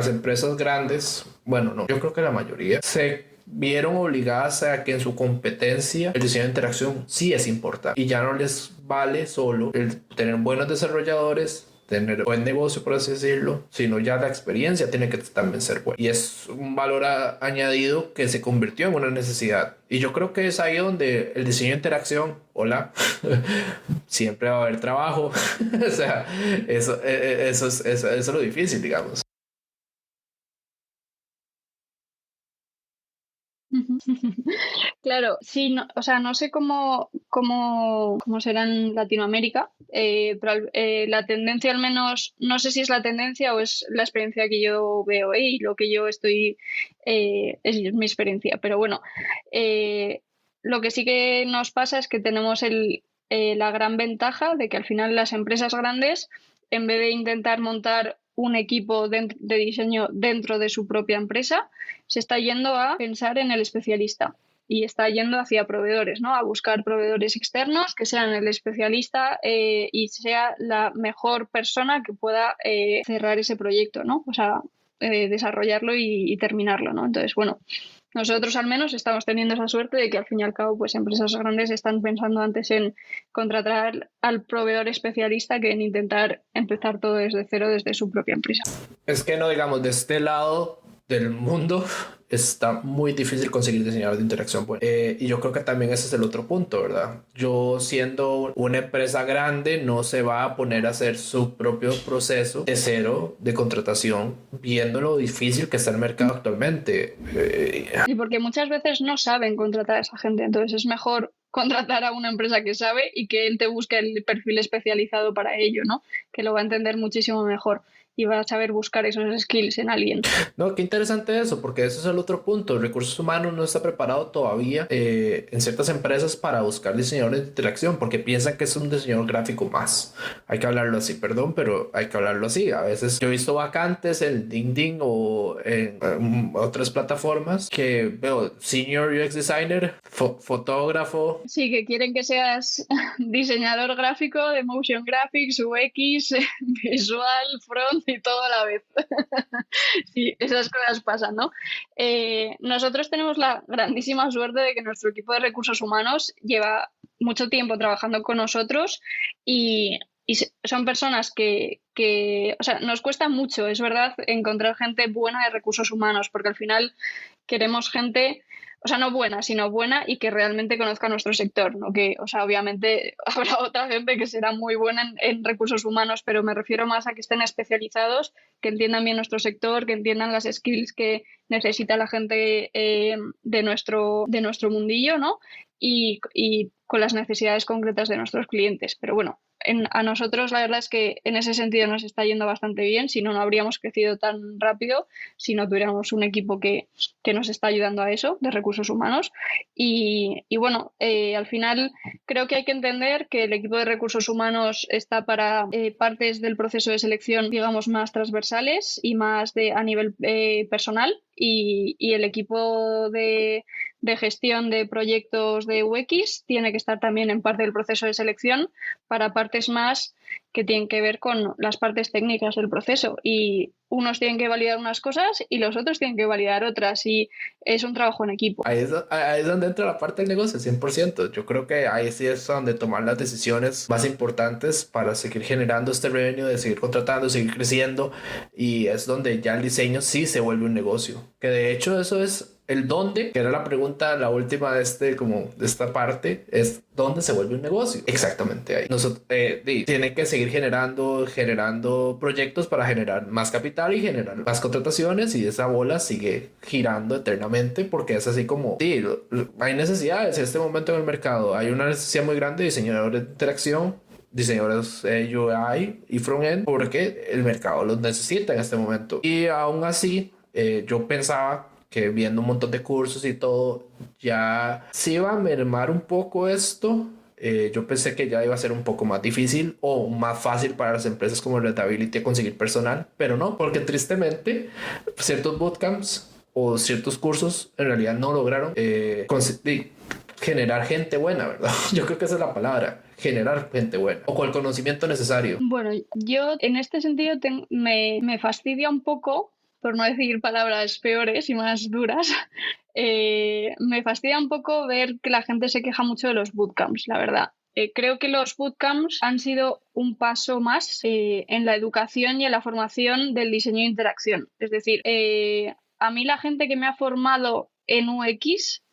empresas grandes, bueno, no, yo creo que la mayoría, se vieron obligadas a que en su competencia el diseño de interacción sí es importante y ya no les vale solo el tener buenos desarrolladores, tener buen negocio, por así decirlo, sino ya la experiencia tiene que también ser buena. Y es un valor añadido que se convirtió en una necesidad. Y yo creo que es ahí donde el diseño de interacción, hola, siempre va a haber trabajo. O sea, eso es lo difícil, digamos.
Claro, sí, no, o sea, no sé cómo será en Latinoamérica, pero la tendencia al menos, no sé si es la tendencia o es la experiencia que yo veo y lo que yo estoy, es mi experiencia, pero bueno, lo que sí que nos pasa es que tenemos la gran ventaja de que al final las empresas grandes, en vez de intentar montar un equipo de diseño dentro de su propia empresa, se está yendo a pensar en el especialista y está yendo hacia proveedores, ¿no? A buscar proveedores externos que sean el especialista y sea la mejor persona que pueda cerrar ese proyecto, ¿no? O sea, desarrollarlo y terminarlo, ¿no? Entonces, bueno, nosotros al menos estamos teniendo esa suerte de que al fin y al cabo, pues empresas grandes están pensando antes en contratar al proveedor especialista que en intentar empezar todo desde cero desde su propia empresa.
Es que no, digamos, de este lado del mundo está muy difícil conseguir diseñadores de interacción buenos. Y yo creo que también ese es el otro punto, ¿verdad? Yo siendo una empresa grande no se va a poner a hacer su propio proceso de cero de contratación viendo lo difícil que está el mercado actualmente.
Y porque muchas veces no saben contratar a esa gente, entonces es mejor contratar a una empresa que sabe y que él te busque el perfil especializado para ello, ¿no? Que lo va a entender muchísimo mejor y va a saber buscar esos skills en alguien.
No, qué interesante eso, porque eso es el otro punto. Recursos humanos no está preparado todavía en ciertas empresas para buscar diseñadores de interacción, porque piensan que es un diseñador gráfico más. Hay que hablarlo así, perdón, pero hay que hablarlo así. A veces yo he visto vacantes en LinkedIn o en otras plataformas que veo Senior UX Designer, fotógrafo.
Sí, que quieren que seas diseñador gráfico de motion graphics, UX, visual, front y todo a la vez. Sí, esas cosas pasan, ¿no? Nosotros tenemos la grandísima suerte de que nuestro equipo de recursos humanos lleva mucho tiempo trabajando con nosotros y son personas que, o sea, nos cuesta mucho, es verdad, encontrar gente buena de recursos humanos, porque al final queremos gente... O sea, no buena, sino buena y que realmente conozca nuestro sector, ¿no? Que, o sea, obviamente habrá otra gente que será muy buena en recursos humanos, pero me refiero más a que estén especializados, que entiendan bien nuestro sector, que entiendan las skills que necesita la gente de nuestro mundillo, ¿no? Y con las necesidades concretas de nuestros clientes. Pero bueno, a nosotros la verdad es que en ese sentido nos está yendo bastante bien, si no, no habríamos crecido tan rápido si no tuviéramos un equipo que nos está ayudando a eso, de recursos humanos. Y bueno, al final creo que hay que entender que el equipo de recursos humanos está para partes del proceso de selección, digamos, más transversales y más a nivel personal. Y el equipo de de gestión de proyectos de UX tiene que estar también en parte del proceso de selección para partes más que tienen que ver con las partes técnicas del proceso. Y unos tienen que validar unas cosas y los otros tienen que validar otras. Y es un trabajo en equipo.
Ahí es donde entra la parte del negocio, 100%. Yo creo que ahí sí es donde tomar las decisiones más importantes para seguir generando este revenue, de seguir contratando, seguir creciendo. Y es donde ya el diseño sí se vuelve un negocio. Que de hecho eso es el dónde, que era la pregunta, la última de esta parte, es dónde se vuelve un negocio. Exactamente ahí. Nosotros tiene que seguir generando proyectos para generar más capital y generar más contrataciones, y esa bola sigue girando eternamente, porque es así como hay necesidades en este momento en el mercado. Hay una necesidad muy grande de diseñadores de interacción, diseñadores UI y frontend, porque el mercado los necesita en este momento. Y aún así, yo pensaba que viendo un montón de cursos y todo, ya se iba a mermar un poco esto. Yo pensé que ya iba a ser un poco más difícil o más fácil para las empresas como Readability conseguir personal, pero no, porque tristemente ciertos bootcamps o ciertos cursos en realidad no lograron generar gente buena, ¿verdad? Yo creo que esa es la palabra, generar gente buena o con el conocimiento necesario.
Bueno, yo en este sentido me fastidia un poco, por no decir palabras peores y más duras, me fastidia un poco ver que la gente se queja mucho de los bootcamps, la verdad. Creo que los bootcamps han sido un paso más en la educación y en la formación del diseño de interacción. Es decir, a mí la gente que me ha formado en UX,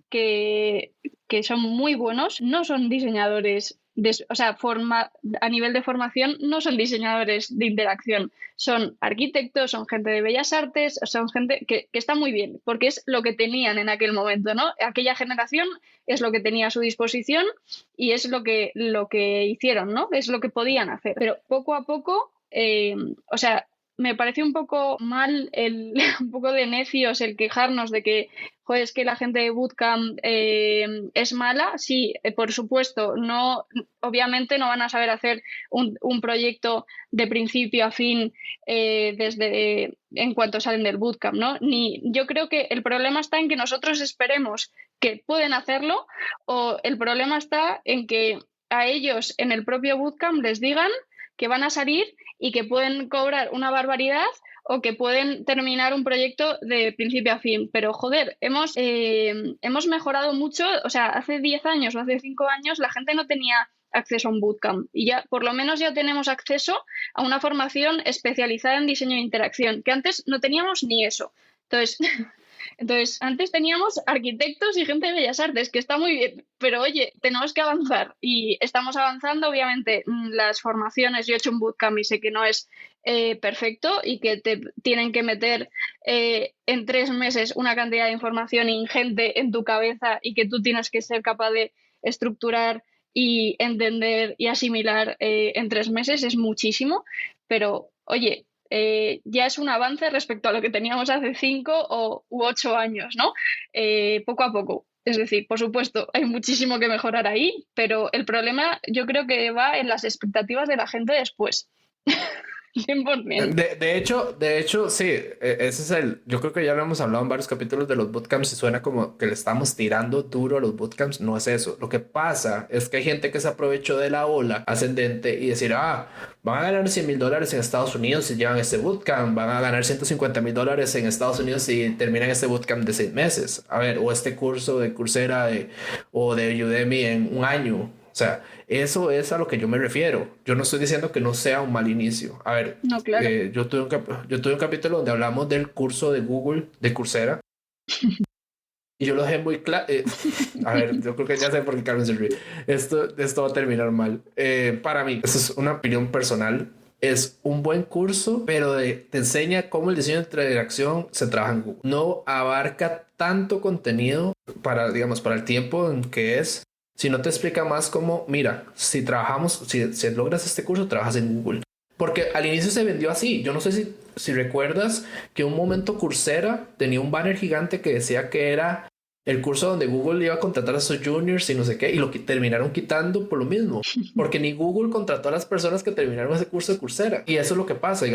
que son muy buenos, no son diseñadores. A nivel de formación no son diseñadores de interacción, son arquitectos, son gente de bellas artes, son gente que está muy bien, porque es lo que tenían en aquel momento, ¿no? Aquella generación es lo que tenía a su disposición y es lo que hicieron, ¿no? Es lo que podían hacer. Pero poco a poco, me parece un poco mal, un poco de necios el quejarnos de que, joder, es que la gente de bootcamp es mala. Sí, por supuesto, no, obviamente no van a saber hacer un proyecto de principio a fin en cuanto salen del bootcamp, ¿no? Yo creo que el problema está en que nosotros esperemos que pueden hacerlo, o el problema está en que a ellos en el propio bootcamp les digan que van a salir y que pueden cobrar una barbaridad o que pueden terminar un proyecto de principio a fin. Pero, joder, hemos mejorado mucho. O sea, hace 10 años o hace 5 años la gente no tenía acceso a un bootcamp y ya, por lo menos ya tenemos acceso a una formación especializada en diseño de interacción, que antes no teníamos ni eso. Entonces, antes teníamos arquitectos y gente de bellas artes, que está muy bien, pero oye, tenemos que avanzar y estamos avanzando. Obviamente, las formaciones, yo he hecho un bootcamp y sé que no es perfecto y que te tienen que meter en 3 meses una cantidad de información ingente en tu cabeza y que tú tienes que ser capaz de estructurar y entender y asimilar en 3 meses. Es muchísimo, pero oye, ya es un avance respecto a lo que teníamos hace 5 u 8 años, ¿no? Poco a poco. Es decir, por supuesto, hay muchísimo que mejorar ahí, pero el problema yo creo que va en las expectativas de la gente después. 100%.
De hecho, sí, ese es yo creo que ya lo hemos hablado en varios capítulos de los bootcamps y suena como que le estamos tirando duro a los bootcamps. No es eso. Lo que pasa es que hay gente que se aprovechó de la ola ascendente y decir, van a ganar $100,000 en Estados Unidos si llevan este bootcamp, van a ganar $150,000 en Estados Unidos si terminan este bootcamp de 6 meses. A ver, o este curso de Coursera o de Udemy en 1 año. O sea, eso es a lo que yo me refiero. Yo no estoy diciendo que no sea un mal inicio. A ver,
no, claro.
Yo tuve un capítulo donde hablamos del curso de Google, de Coursera. Y yo lo dejé muy claro. A ver, yo creo que ya sé por qué Carmen se ríe. Esto va a terminar mal. Para mí, eso es una opinión personal. Es un buen curso, pero te enseña cómo el diseño de interacción se trabaja en Google. No abarca tanto contenido para el tiempo en que es. Si no te explica más como, mira, si logras este curso, trabajas en Google. Porque al inicio se vendió así. Yo no sé si recuerdas que un momento Coursera tenía un banner gigante que decía que era el curso donde Google iba a contratar a sus juniors y no sé qué, y lo que terminaron quitando por lo mismo. Porque ni Google contrató a las personas que terminaron ese curso de Coursera. Y eso es lo que pasa,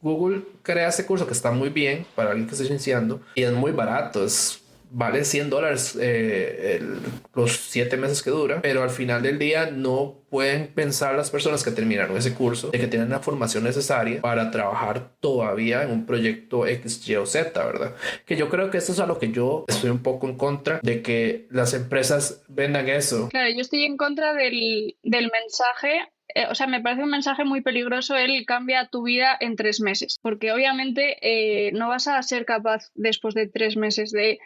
Google crea ese curso que está muy bien para alguien que está iniciando y es muy barato, es vale $100 los 7 meses que dura, pero al final del día no pueden pensar las personas que terminaron ese curso de que tienen la formación necesaria para trabajar todavía en un proyecto X, Y o Z, ¿verdad? Que yo creo que eso es a lo que yo estoy un poco en contra de que las empresas vendan eso.
Claro, yo estoy en contra del mensaje. O sea, me parece un mensaje muy peligroso el cambia tu vida en 3 meses, porque obviamente no vas a ser capaz después de 3 meses de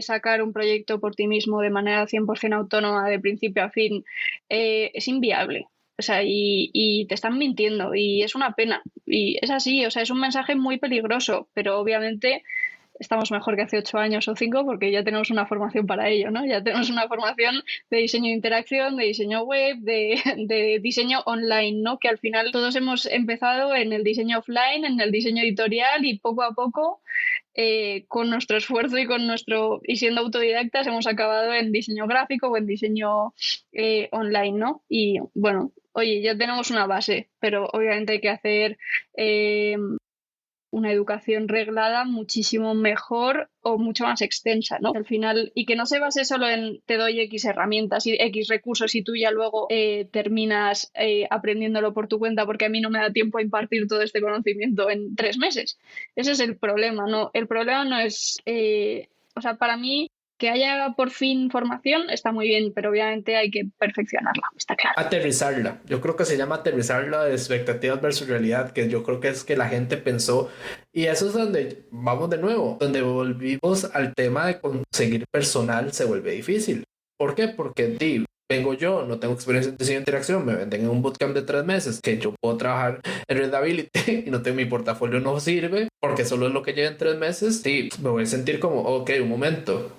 sacar un proyecto por ti mismo de manera 100% autónoma de principio a fin. Es inviable. O sea, y te están mintiendo y es una pena. Y es así, o sea, es un mensaje muy peligroso, pero obviamente estamos mejor que hace 8 años o 5 porque ya tenemos una formación para ello, ¿no? Ya tenemos una formación de diseño de interacción, de diseño web, de diseño online, ¿no? Que al final todos hemos empezado en el diseño offline, en el diseño editorial y poco a poco, con nuestro esfuerzo y siendo autodidactas hemos acabado en diseño gráfico o en diseño online, ¿no? Y bueno, oye, ya tenemos una base, pero obviamente hay que hacer una educación reglada muchísimo mejor o mucho más extensa, ¿no? Al final, y que no se base solo en te doy X herramientas y X recursos y tú ya luego terminas aprendiéndolo por tu cuenta porque a mí no me da tiempo a impartir todo este conocimiento en 3 meses. Ese es el problema, ¿no? El problema no es... o sea, para mí, que haya por fin formación está muy bien, pero obviamente hay que perfeccionarla, está claro.
Aterrizarla. Yo creo que se llama aterrizarla de expectativas versus realidad, que yo creo que es que la gente pensó, y eso es donde vamos de nuevo, donde volvimos al tema de conseguir personal se vuelve difícil. ¿Por qué? Porque vengo yo, no tengo experiencia en diseño de interacción, me venden en un bootcamp de 3 meses, que yo puedo trabajar en Readability y no tengo mi portafolio, no sirve, porque solo es lo que lleva en 3 meses, sí, me voy a sentir como, ok, un momento,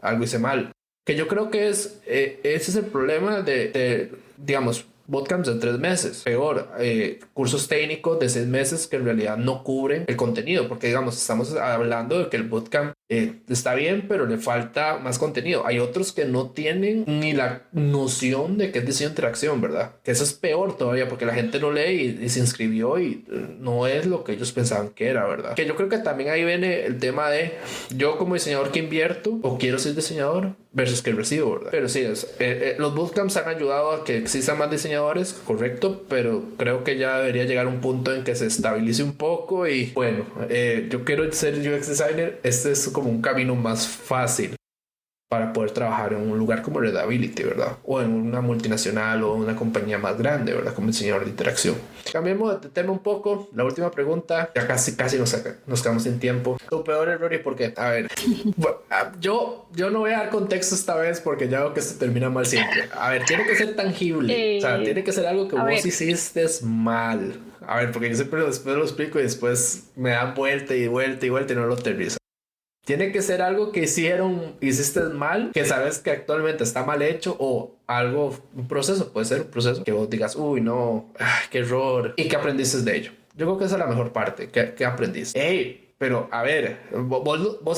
algo hice mal. Que yo creo que ese es el problema de digamos, bootcamps de 3 meses. Peor, cursos técnicos de 6 meses que en realidad no cubren el contenido, porque digamos, estamos hablando de que el bootcamp está bien, pero le falta más contenido. Hay otros que no tienen ni la noción de qué es diseño de interacción, ¿verdad? Que eso es peor todavía, porque la gente no lee y se inscribió y no es lo que ellos pensaban que era, ¿verdad? Que yo creo que también ahí viene el tema de yo como diseñador que invierto o quiero ser diseñador versus que recibo, ¿verdad? Pero sí, los bootcamps han ayudado a que existan más diseñadores, correcto, pero creo que ya debería llegar un punto en que se estabilice un poco y bueno, yo quiero ser UX designer, este es como un camino más fácil para poder trabajar en un lugar como Readability, ¿verdad? O en una multinacional o una compañía más grande, ¿verdad? Como diseñador de interacción. Cambiemos de tema un poco. La última pregunta, ya casi nos quedamos sin tiempo. Tu peor error y por qué. A ver, yo no voy a dar contexto esta vez porque ya veo que se termina mal siempre. A ver, tiene que ser tangible. O sea, tiene que ser algo que vos hiciste mal. A ver, porque yo siempre después lo explico y después me dan vuelta y vuelta y vuelta y no lo aterrizo. Tiene que ser algo que hiciste mal, que sabes que actualmente está mal hecho o algo, un proceso, puede ser un proceso que vos digas, uy, no, qué error, y que aprendiste de ello. Yo creo que esa es la mejor parte, que aprendiste. Hey, pero a ver, vos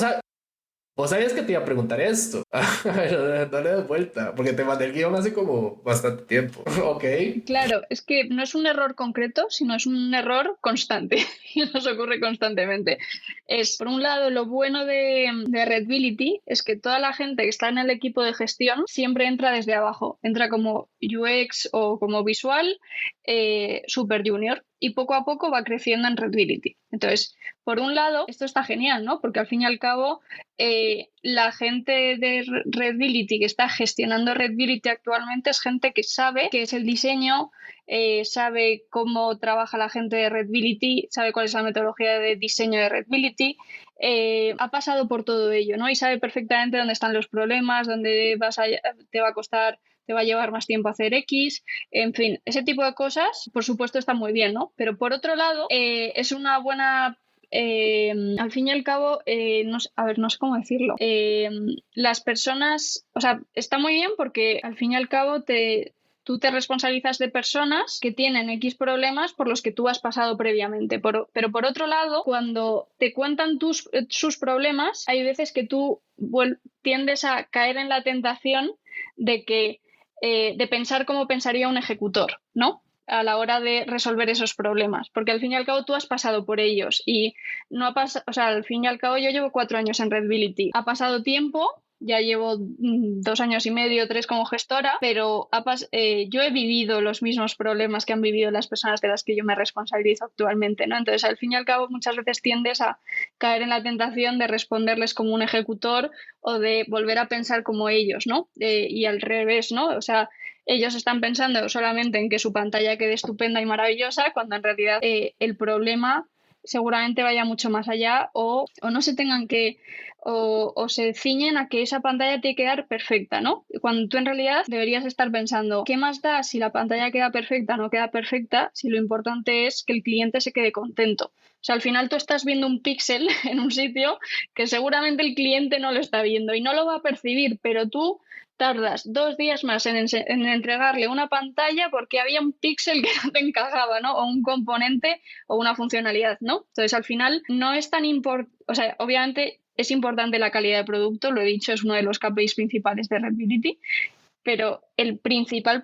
sabías que te iba a preguntar esto. No le des vuelta, porque te mandé el guión hace como bastante tiempo. Ok.
Claro, es que no es un error concreto, sino es un error constante y nos ocurre constantemente. Por un lado, lo bueno de Readability es que toda la gente que está en el equipo de gestión siempre entra desde abajo. Entra como UX o como visual, super junior, y poco a poco va creciendo en Readability. Entonces, por un lado, esto está genial, ¿no? Porque al fin y al cabo, la gente de Readability que está gestionando Readability actualmente es gente que sabe qué es el diseño, sabe cómo trabaja la gente de Readability, sabe cuál es la metodología de diseño de Readability, ha pasado por todo ello, ¿no? Y sabe perfectamente dónde están los problemas, dónde te va a costar, te va a llevar más tiempo hacer X, en fin, ese tipo de cosas, por supuesto, está muy bien, ¿no? Pero por otro lado, es una buena... al fin y al cabo, no sé cómo decirlo. Las personas, o sea, está muy bien porque al fin y al cabo tú te responsabilizas de personas que tienen X problemas por los que tú has pasado previamente. Pero por otro lado, cuando te cuentan sus problemas, hay veces que tú tiendes a caer en la tentación de pensar como pensaría un ejecutor, ¿no? a la hora de resolver esos problemas, porque al fin y al cabo tú has pasado por ellos y no ha pasado, o sea, al fin y al cabo yo llevo 4 años en Readability, ha pasado tiempo, ya llevo 2 años y medio, 3 como gestora, pero yo he vivido los mismos problemas que han vivido las personas de las que yo me responsabilizo actualmente, ¿no? Entonces, al fin y al cabo, muchas veces tiendes a caer en la tentación de responderles como un ejecutor o de volver a pensar como ellos, ¿no? Y al revés, ¿no? O sea, ellos están pensando solamente en que su pantalla quede estupenda y maravillosa, cuando en realidad el problema seguramente vaya mucho más allá o no se tengan que o se ciñen a que esa pantalla tiene que quedar perfecta, ¿no? Cuando tú en realidad deberías estar pensando, ¿qué más da si la pantalla queda perfecta o no queda perfecta? Si lo importante es que el cliente se quede contento. O sea, al final tú estás viendo un píxel en un sitio que seguramente el cliente no lo está viendo y no lo va a percibir, pero tú tardas 2 días más en entregarle una pantalla porque había un píxel que no te encajaba, ¿no? O un componente o una funcionalidad, ¿no? Entonces, al final, no es tan importante, o sea, obviamente es importante la calidad de producto, lo he dicho, es uno de los KPIs principales de Readability, pero el principal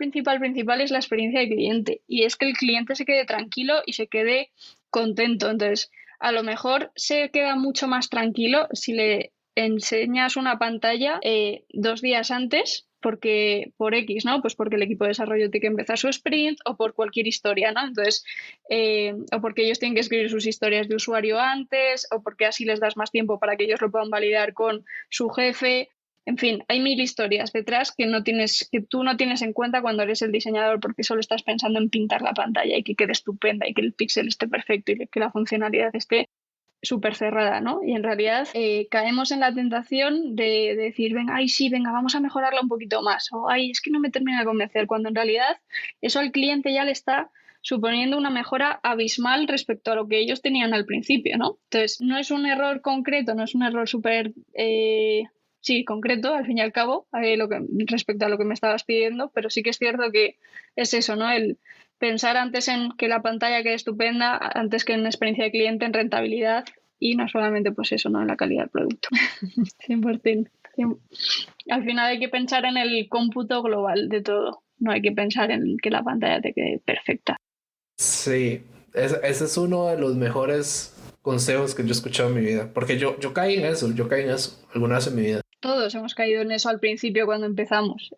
es la experiencia del cliente y es que el cliente se quede tranquilo y se quede contento. Entonces, a lo mejor se queda mucho más tranquilo si le enseñas una pantalla 2 días antes porque por X, ¿no? Pues porque el equipo de desarrollo tiene que empezar su sprint o por cualquier historia, ¿no? Entonces, o porque ellos tienen que escribir sus historias de usuario antes o porque así les das más tiempo para que ellos lo puedan validar con su jefe. En fin, hay 1000 historias detrás que tú no tienes en cuenta cuando eres el diseñador porque solo estás pensando en pintar la pantalla y que quede estupenda y que el píxel esté perfecto y que la funcionalidad esté súper cerrada, ¿no? Y en realidad caemos en la tentación de decir, venga, ay, sí, venga, vamos a mejorarla un poquito más. O, ay, es que no me termina de convencer, cuando en realidad eso al cliente ya le está suponiendo una mejora abismal respecto a lo que ellos tenían al principio, ¿no? Entonces, no es un error concreto, no es un error súper... sí, concreto, al fin y al cabo, respecto a lo que me estabas pidiendo, pero sí que es cierto que es eso, ¿no? El pensar antes en que la pantalla quede estupenda, antes que en experiencia de cliente, en rentabilidad y no solamente pues eso, ¿no? En la calidad del producto. 100%. Al final hay que pensar en el cómputo global de todo, no hay que pensar en que la pantalla te quede perfecta.
Sí, ese es uno de los mejores consejos que yo he escuchado en mi vida, porque yo caí en eso alguna vez en mi vida.
Todos hemos caído en eso al principio cuando empezamos.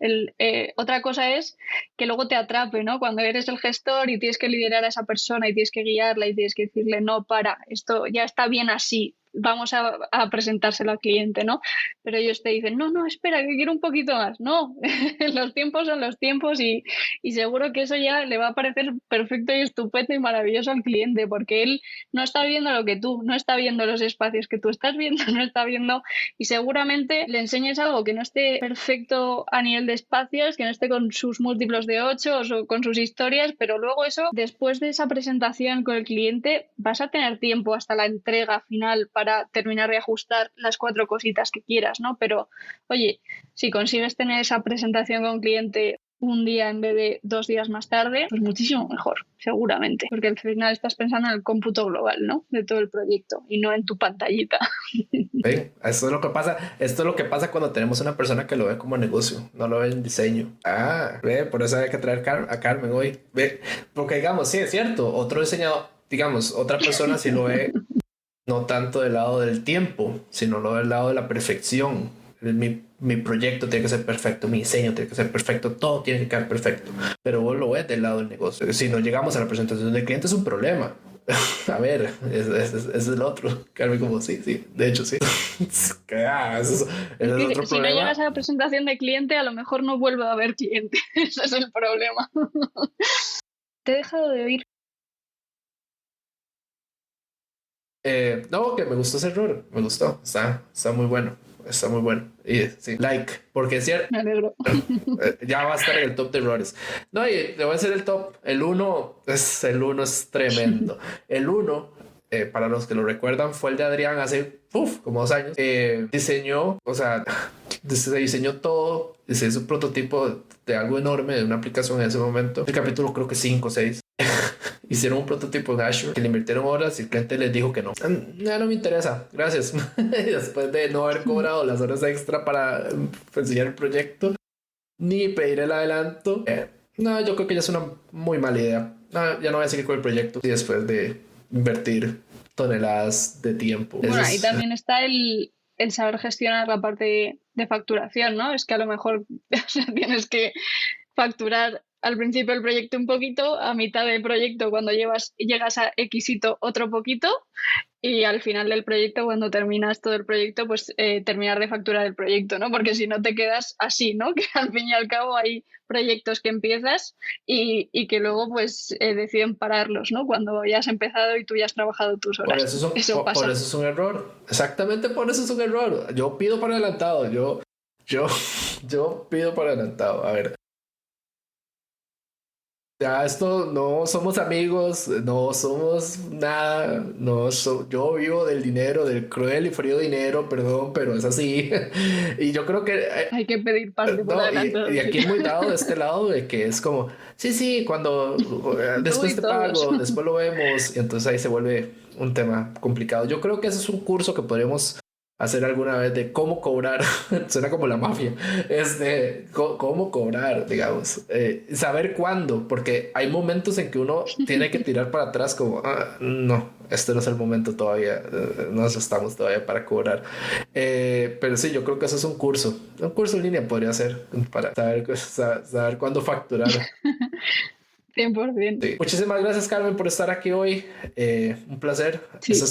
Otra cosa es que luego te atrape, ¿no? Cuando eres el gestor y tienes que liderar a esa persona y tienes que guiarla y tienes que decirle, no, esto ya está bien así, vamos a presentárselo al cliente, ¿no? Pero ellos te dicen, no, espera, que quiero un poquito más. No, los tiempos son los tiempos y seguro que eso ya le va a parecer perfecto y estupendo y maravilloso al cliente porque él no está viendo lo que tú, no está viendo los espacios que tú estás viendo, no está viendo y seguramente le enseñes algo que no esté perfecto a nivel de espacios, que no esté con sus múltiplos de 8 o con sus historias, pero luego eso, después de esa presentación con el cliente, vas a tener tiempo hasta la entrega final para terminar de ajustar las 4 cositas que quieras, ¿no? Pero, oye, si consigues tener esa presentación con cliente un día en vez de 2 días más tarde, pues muchísimo mejor, seguramente, porque al final estás pensando en el cómputo global, ¿no? De todo el proyecto y no en tu pantallita.
¿Ven? Esto es lo que pasa cuando tenemos una persona que lo ve como negocio, no lo ve en diseño. Ve, por eso hay que traer a Carmen hoy. Ve, porque digamos, sí, es cierto, otro diseñador, digamos, otra persona si lo ve no tanto del lado del tiempo, sino lo del lado de la perfección. Mi proyecto tiene que ser perfecto, mi diseño tiene que ser perfecto, todo tiene que quedar perfecto. Pero vos lo ves del lado del negocio. Si no llegamos a la presentación del cliente es un problema. A ver, es el otro. Carmen como, sí, de hecho sí. Ese es otro
si
problema.
no llegas a la presentación de cliente, a lo mejor no vuelve a haber cliente. Ese es el problema. Te he dejado de oír.
No, que me gustó ese error. Me gustó. Está muy bueno. Está muy bueno. Y sí, porque es cierto.
Me alegro.
Ya va a estar en el top de errores. No, y le voy a hacer el top. El 1 es tremendo. El 1, para los que lo recuerdan, fue el de Adrián hace como 2 años. Diseñó, o sea, se diseñó todo. Diseñó su prototipo de algo enorme, de una aplicación en ese momento. El capítulo creo que 5 o 6. Hicieron un prototipo en Azure que le invirtieron horas y el cliente les dijo que no. No me interesa, gracias. Después de no haber cobrado las horas extra para enseñar el proyecto ni pedir el adelanto, No, yo creo que ya es una muy mala idea. No, ya no voy a seguir con el proyecto y después de invertir toneladas de tiempo.
Bueno, ahí también está el saber gestionar la parte de facturación, ¿no? Es que a lo mejor o sea, tienes que facturar al principio del proyecto un poquito, a mitad del proyecto cuando llegas a Xito otro poquito y al final del proyecto, cuando terminas todo el proyecto, pues terminar de facturar el proyecto, ¿no? Porque si no te quedas así, ¿no? Que al fin y al cabo hay proyectos que empiezas y que luego pues deciden pararlos, ¿no? Cuando ya has empezado y tú ya has trabajado tus horas. Eso pasa.
Por eso es un error. Exactamente por eso es un error. Yo pido por adelantado. Yo pido por adelantado. A ver. Ya esto no somos amigos, no somos nada, yo vivo del dinero, del cruel y frío dinero, perdón, pero es así. Y yo creo que
hay que pedir parte por adelantado.
Y aquí es muy dado de este lado de que es como, sí, cuando después te pago, después lo vemos, y entonces ahí se vuelve un tema complicado. Yo creo que ese es un curso que podríamos hacer alguna vez de cómo cobrar. Suena como la mafia. Cómo cobrar, digamos. Saber cuándo, porque hay momentos en que uno tiene que tirar para atrás como, no, este no es el momento todavía, no estamos todavía para cobrar. Pero sí, yo creo que eso es un curso en línea podría ser para saber cuándo facturar.
100%.
Sí. Muchísimas gracias, Carmen, por estar aquí hoy. Un placer.
Sí.
Esa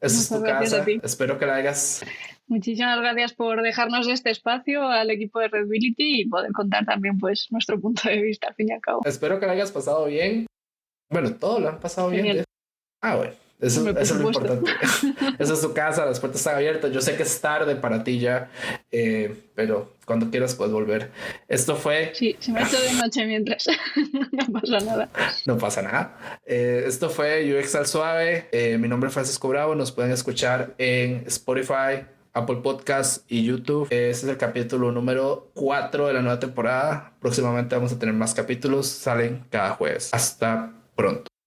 es tu casa. Espero que la hagas.
Muchísimas gracias por dejarnos este espacio al equipo de Redbility y poder contar también pues nuestro punto de vista al fin y al cabo.
Espero que la hayas pasado bien. Bueno, todos lo han pasado
Genial.
bien. Bueno. Eso es lo importante. Esa es tu casa, las puertas están abiertas. Yo sé que es tarde para ti ya, pero cuando quieras puedes volver. Esto fue...
Sí, se me ha hecho de noche mientras. No pasa nada.
No pasa nada. Esto fue UX al Suave. Mi nombre es Francisco Bravo. Nos pueden escuchar en Spotify, Apple Podcasts y YouTube. Este es el capítulo número 4 de la nueva temporada. Próximamente vamos a tener más capítulos. Salen cada jueves. Hasta pronto.